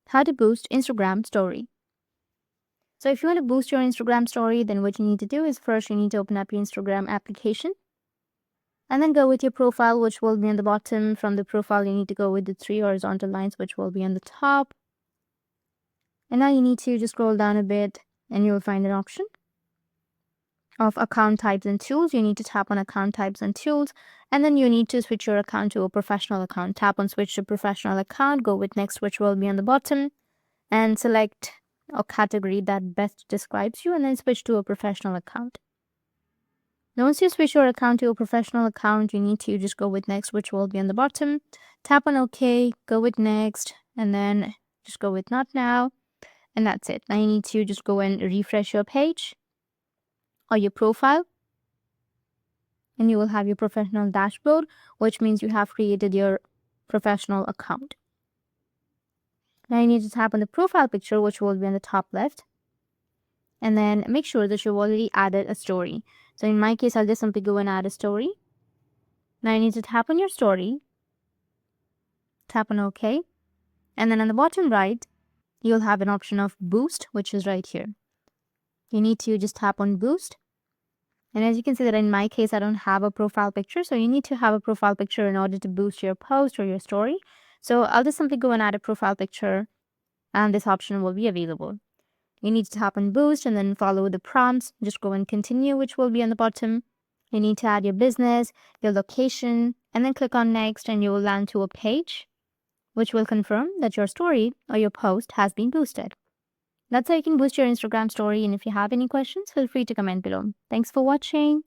how to boost Instagram story. So if you want to boost your Instagram story, then what you need to do is first you need to open up your Instagram application and then go with your profile, which will be on the bottom. From the profile, you need to go with the 3 horizontal lines, which will be on the top. And now you need to just scroll down a bit and you will find an option of account types and tools. You need to tap on account types and tools, and then you need to switch your account to a professional account. Tap on switch to professional account, go with next, which will be on the bottom, and select a category that best describes you, and then switch to a professional account. Now, once you switch your account to a professional account, you need to just go with next, which will be on the bottom. Tap on OK, go with next, and then just go with not now, and that's it. Now you need to just go and refresh your page or your profile, and you will have your professional dashboard, which means you have created your professional account. Now you need to tap on the profile picture, which will be on the top left, and then make sure that you've already added a story. So in my case, I'll just simply go and add a story. Now you need to tap on your story, tap on OK, and then on the bottom right, you'll have an option of boost, which is right here. You need to just tap on boost. And as you can see that in my case, I don't have a profile picture. So you need to have a profile picture in order to boost your post or your story. So I'll just simply go and add a profile picture, and this option will be available. You need to tap on boost and then follow the prompts. Just go and continue, which will be on the bottom. You need to add your business, your location, and then click on next, and you will land to a page which will confirm that your story or your post has been boosted. That's how you can boost your Instagram story, and if you have any questions, feel free to comment below. Thanks for watching.